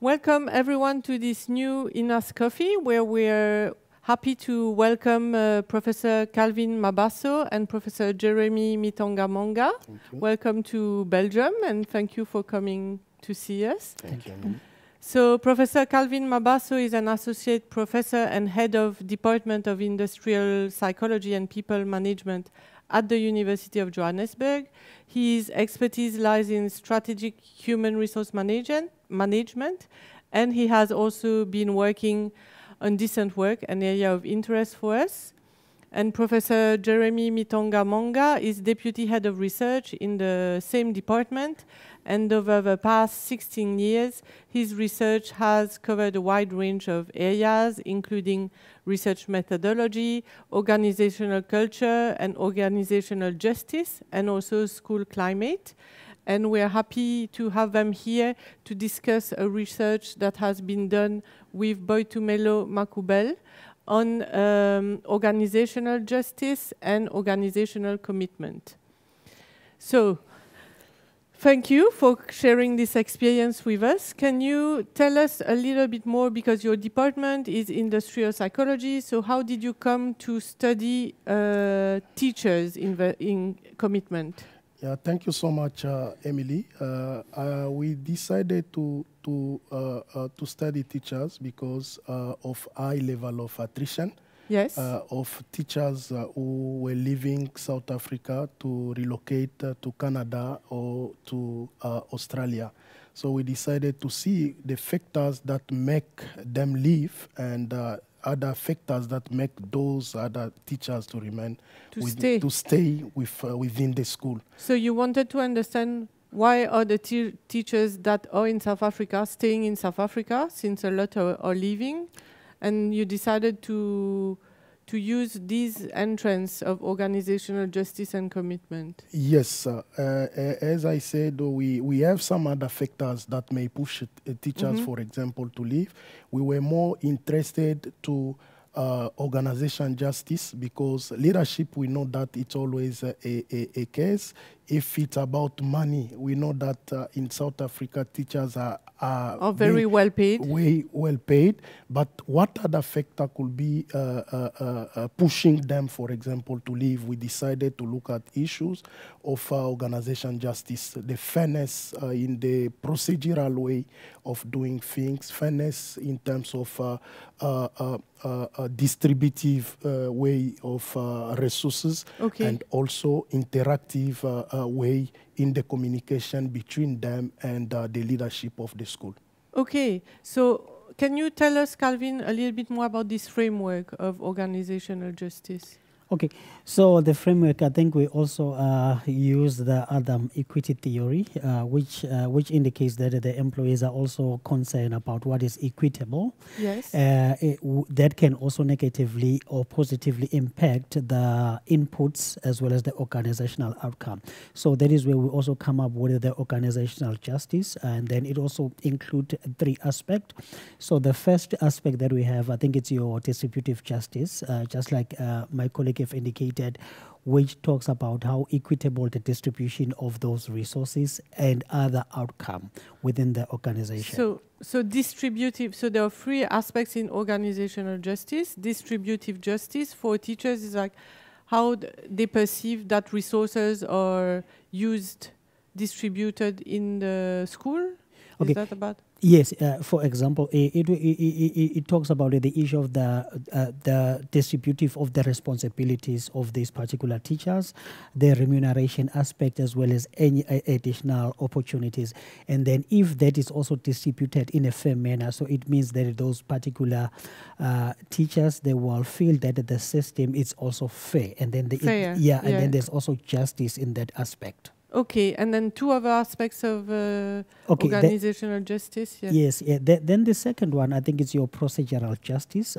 Welcome everyone to this new INAS coffee, where we're happy to welcome Professor Calvin Mabaso and Professor Jeremy Mitonga-Monga. Welcome to Belgium, and thank you for coming to see us. Thank you. So Professor Calvin Mabaso is an associate professor and head of Department of Industrial Psychology and People Management at the University of Johannesburg. His expertise lies in strategic human resource management, and he has also been working on decent work, an area of interest for us. And Professor Jeremy Mitonga-Monga is Deputy Head of Research in the same department, and over the past 16 years, his research has covered a wide range of areas, including research methodology, organizational culture, and organizational justice, and also school climate. And we're happy to have them here to discuss a research that has been done with Boitumelo Makhubele on organizational justice and organizational commitment. So, thank you for sharing this experience with us. Can you tell us a little bit more, because your department is industrial psychology, so how did you come to study teachers in commitment? Yeah, thank you so much, Emily. We decided to study teachers because of high level of attrition. Yes. Of teachers who were leaving South Africa to relocate to Canada or to Australia. So we decided to see the factors that make them leave and other factors that make those other teachers to remain, to stay within the school. So you wanted to understand why are the teachers that are in South Africa staying in South Africa, since a lot are leaving, and you decided to use these entrants of organizational justice and commitment. Yes, as I said, we have some other factors that may push teachers, for example, to leave. We were more interested to organization justice, because leadership, we know that it's always a case. If it's about money, we know that in South Africa, teachers are very well paid. Way well paid. But what other factor could be pushing them, for example, to leave? We decided to look at issues of organization justice, the fairness in the procedural way of doing things, fairness in terms of a distributive way of resources, and also interactive way in the communication between them and the leadership of the school. Okay, so can you tell us, Calvin, a little bit more about this framework of organizational justice? Okay, so the framework, I think we also use the Adam equity theory, which indicates that the employees are also concerned about what is equitable. Yes. That can also negatively or positively impact the inputs as well as the organizational outcome. So that is where we also come up with the organizational justice, and then it also includes 3 aspects. So the first aspect that we have, I think it's your distributive justice, just like my colleague have indicated, which talks about how equitable the distribution of those resources and other outcome within the organization. So distributive, so there are 3 aspects in organizational justice. Distributive justice for teachers is like how they perceive that resources are used, distributed in the school. Okay. Is that about? Yes, for example, it talks about the issue of the distributive of the responsibilities of these particular teachers, the remuneration aspect, as well as any additional opportunities. And then if that is also distributed in a fair manner, so it means that those particular teachers, they will feel that the system is also fair. And then then there's also justice in that aspect. Okay, and then 2 other aspects of organizational justice. Yeah. Yes, then the second one, I think, is your procedural justice.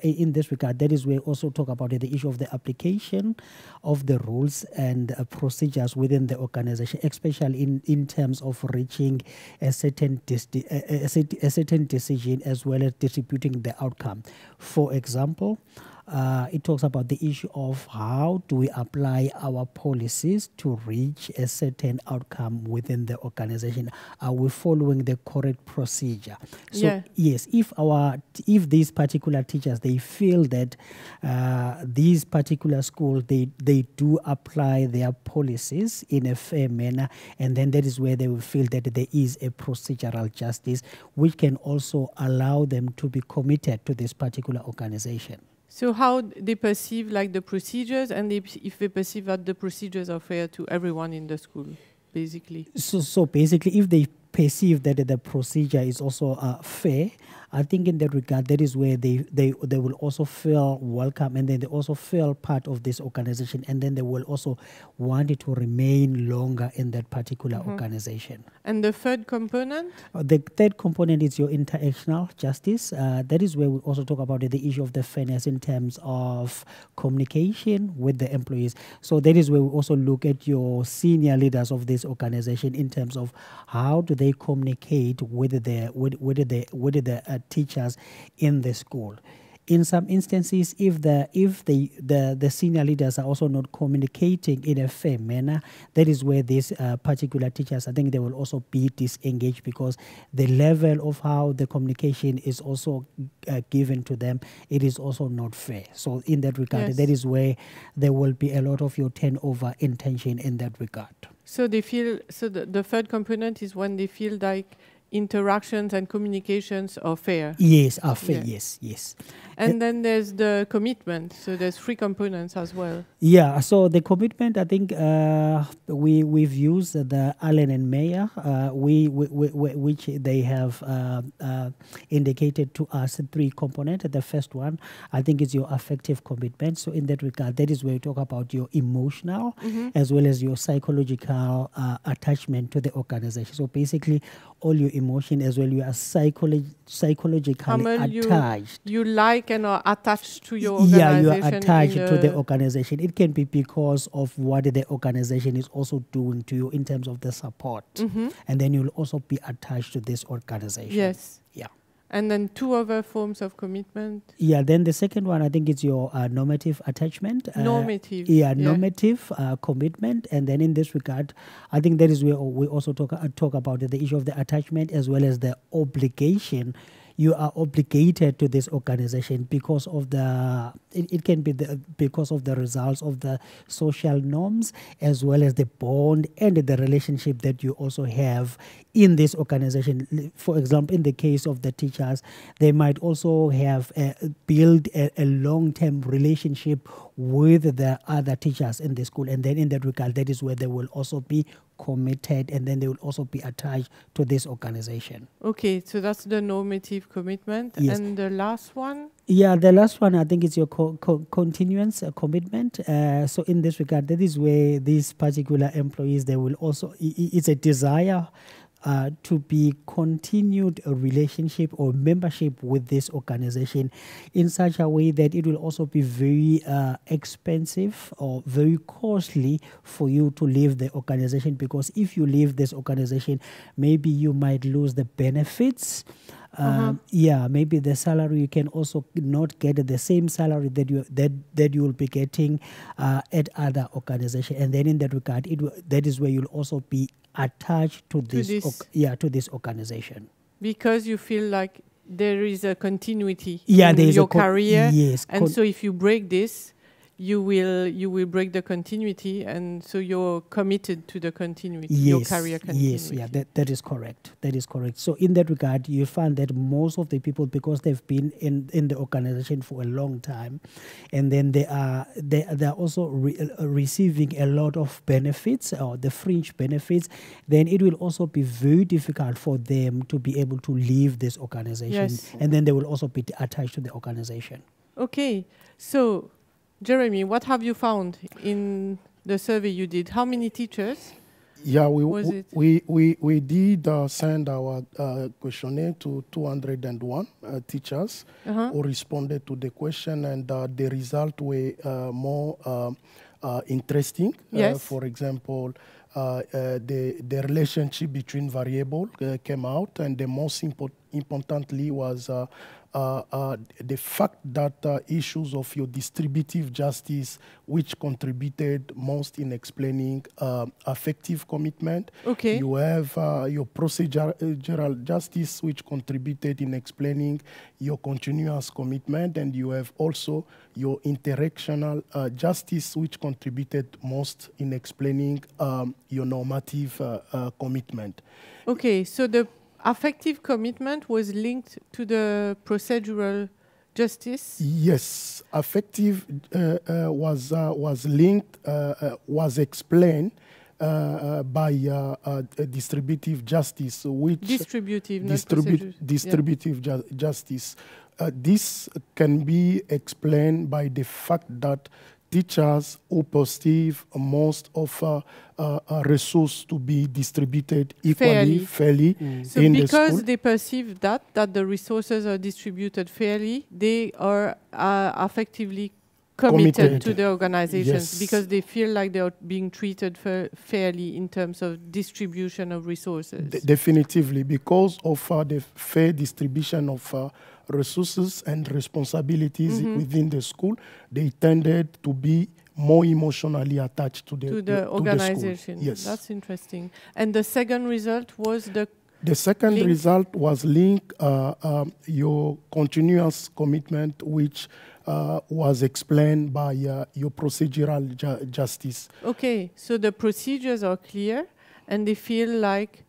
In this regard, that is where we also talk about the issue of the application of the rules and procedures within the organization, especially in terms of reaching a certain decision as well as distributing the outcome. For example, it talks about the issue of how do we apply our policies to reach a certain outcome within the organization. Are we following the correct procedure? So yes, if these particular teachers, they feel that these particular schools, they do apply their policies in a fair manner, and then that is where they will feel that there is a procedural justice, which can also allow them to be committed to this particular organization. So how they perceive like the procedures, and if they perceive that the procedures are fair to everyone in the school, basically. So basically, if they perceive that the procedure is also fair, I think in that regard, that is where they will also feel welcome, and then they also feel part of this organization, and then they will also want it to remain longer in that particular organization. And the third component? The third component is your interactional justice. That is where we also talk about the issue of the fairness in terms of communication with the employees. So that is where we also look at your senior leaders of this organization in terms of how do they communicate with the teachers in the school. In some instances, if the senior leaders are also not communicating in a fair manner, that is where these particular teachers, I think they will also be disengaged, because the level of how the communication is also given to them, it is also not fair. So in that regard, that is where there will be a lot of your turnover in tension in that regard. So they feel, the third component is when they feel like interactions and communications are fair. Yes, are fair, yes. And then there's the commitment. So there's 3 components as well. Yeah, so the commitment, I think we've used the Allen and Mayer, which they have indicated to us 3 components. The first one, I think, is your affective commitment. So in that regard, that is where you talk about your emotional as well as your psychological attachment to the organization. So basically, all your emotion as well, you are psychologically attached. You like and are attached to your organization. Yeah, you are attached to the organization. It can be because of what the organization is also doing to you in terms of the support. And then you'll also be attached to this organization. Yes. Yeah. And then 2 other forms of commitment. Yeah, then the second one, I think, is your normative attachment. Normative. Normative commitment. And then in this regard, I think that is where we also talk about the issue of the attachment as well as the obligation. You are obligated to this organization because of it can be because of the results of the social norms as well as the bond and the relationship that you also have in this organization. For example, in the case of the teachers, they might also have built a long-term relationship with the other teachers in the school. And then in that regard, that is where they will also be committed, and then they will also be attached to this organization. Okay, so that's the normative commitment. Yes. And the last one? Yeah, the last one, I think, is your continuance commitment. So in this regard, that is where these particular employees, they will also, it's a desire to be continued a relationship or membership with this organization in such a way that it will also be very expensive or very costly for you to leave the organization, because if you leave this organization, maybe you might lose the benefits. Maybe the salary, you can also not get the same salary that you will be getting at other organizations. And then in that regard, that is where you'll also be attached to this organization, because you feel like there is a continuity in your career. Yes, and so if you break this, you will break the continuity, and so you're committed to the continuity, your career continuity. Yes, that is correct. That is correct. So in that regard, you find that most of the people, because they've been in the organization for a long time, and then they are also receiving a lot of benefits or the fringe benefits, then it will also be very difficult for them to be able to leave this organization. Yes. And then they will also be attached to the organization. Okay, so Jeremy, what have you found in the survey you did? How many teachers? Yeah, we did send our questionnaire to 201 teachers who responded to the question, and the results were more interesting. Yes. For example, the relationship between variables came out, and the most importantly was the fact that issues of your distributive justice, which contributed most in explaining affective commitment. Okay. You have your procedural justice, which contributed in explaining your continuous commitment, and you have also your interactional justice, which contributed most in explaining your normative commitment. Okay, so the affective commitment was linked to the procedural justice? Yes, affective was linked, was explained by distributive justice, which distributive justice. This can be explained by the fact that teachers who perceive most of resources to be distributed equally, fairly so in the school. Because they perceive that the resources are distributed fairly, they are effectively committed to the organizations, because they feel like they are being treated fairly in terms of distribution of resources. Definitively, because of the fair distribution of resources and responsibilities within the school, they tended to be more emotionally attached to the organization. The school. Yes, that's interesting. And the second result was the second result was link your continuous commitment, which was explained by your procedural justice. Okay, so the procedures are clear, and they feel like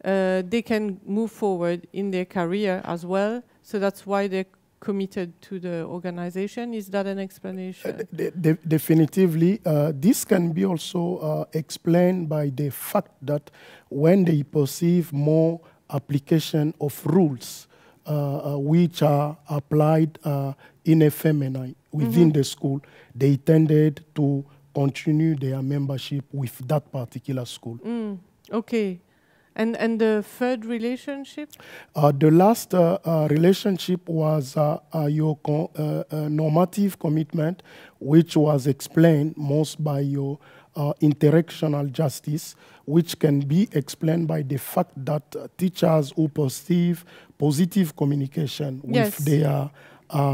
they can move forward in their career as well. So that's why they're committed to the organization. Is that an explanation? Definitively. This can be also explained by the fact that when they perceive more application of rules which are applied in a feminine within the school, they tended to continue their membership with that particular school. Okay. And the third relationship? The last relationship was your normative commitment, which was explained most by your interactional justice, which can be explained by the fact that teachers who perceive positive communication with their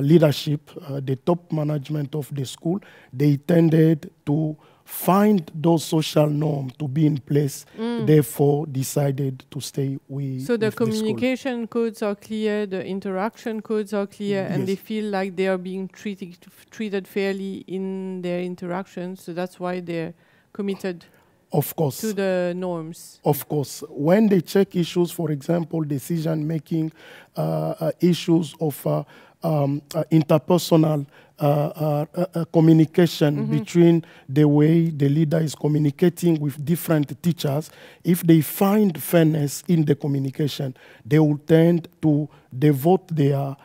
leadership, the top management of the school, they tended to find those social norms to be in place, therefore decided to stay with So the communication codes are clear, the interaction codes are clear, and they feel like they are being treated fairly in their interactions, so that's why they're committed to the norms. Of course. When they check issues, for example, decision-making, issues of interpersonal communication between the way the leader is communicating with different teachers, if they find fairness in the communication, they will tend to devote their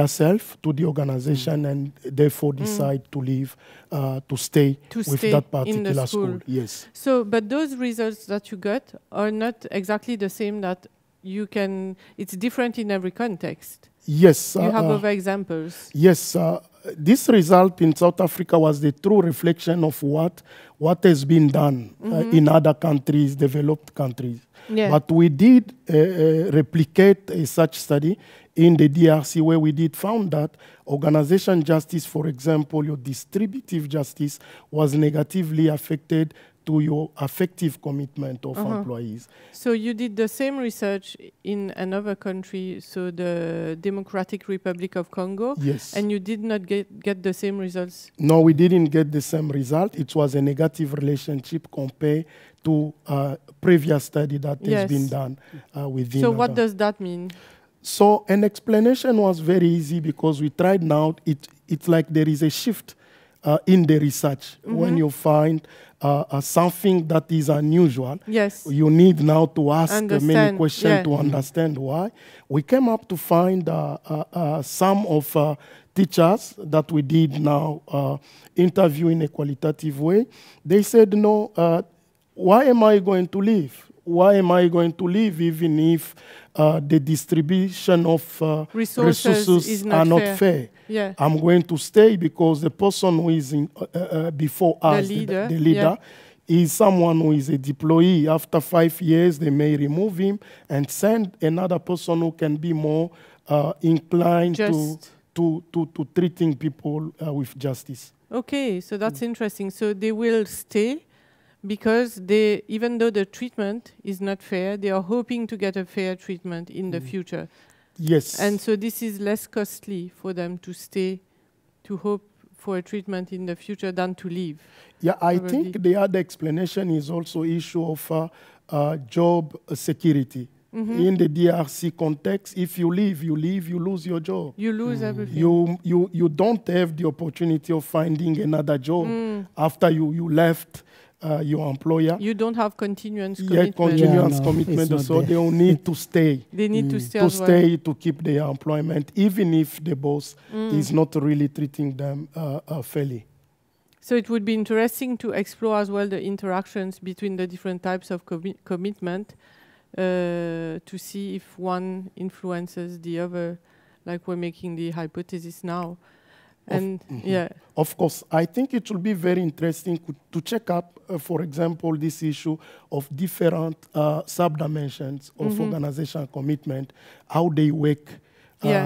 self to the organization and therefore decide to leave, to stay with that particular school. Yes. So, but those results that you got are not exactly the same that you can, it's different in every context. Yes. You have other examples. Yes. This result in South Africa was the true reflection of what has been done in other countries, developed countries. Yeah. But we did replicate such study in the DRC, where we did found that organization justice, for example, your distributive justice, was negatively affected to your affective commitment of employees. So you did the same research in another country, so the Democratic Republic of Congo, and you did not get the same results? No, we didn't get the same result. It was a negative relationship compared to a previous study that has been done within. So what does that mean? So an explanation was very easy, because we tried now, it's like there is a shift in the research. When you find something that is unusual, you need now to ask many questions to understand why. We came up to find some of teachers that we did now interview in a qualitative way. They said, no, why am I going to leave? Why am I going to leave even if the distribution of resources are not fair? Yeah. I'm going to stay because the person who is before us, the leader, is someone who is a deployee. After 5 years, they may remove him and send another person who can be more inclined to treating people with justice. Okay, so that's interesting. So they will stay because they, even though the treatment is not fair, they are hoping to get a fair treatment in the future. Yes. And so this is less costly for them to stay, to hope for a treatment in the future than to leave. Yeah, I think the other explanation is also issue of job security. In the DRC context, if you leave, you lose your job. You lose everything. You don't have the opportunity of finding another job after you left your employer. You don't have continuance commitment. Continuance commitment, so they will need to stay. They need to stay to as well. stay to keep their employment, even if the boss is not really treating them fairly. So it would be interesting to explore as well the interactions between the different types of commitment to see if one influences the other, like we're making the hypothesis now. And of course, I think it will be very interesting to check up, for example, this issue of different sub-dimensions of organizational commitment, how they work,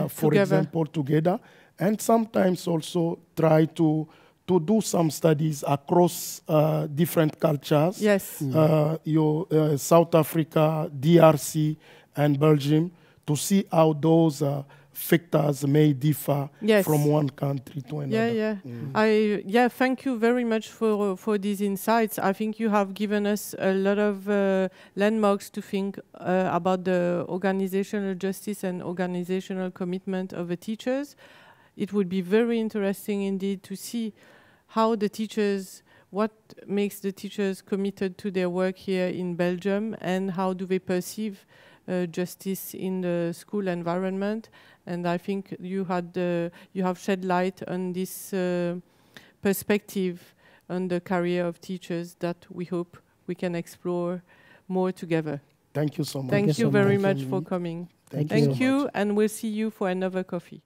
for example, together, and sometimes also try to do some studies across different cultures. Yes. South Africa, DRC, and Belgium, to see how those factors may differ from one country to another. Thank you very much for these insights. I think you have given us a lot of landmarks to think about the organizational justice and organizational commitment of the teachers. It would be very interesting indeed to see how the teachers, what makes the teachers committed to their work here in Belgium, and how do they perceive justice in the school environment. And I think you have shed light on this perspective on the career of teachers that we hope we can explore more together. Thank you so much. Thank you very much for coming. Thank you, and we'll see you for another coffee.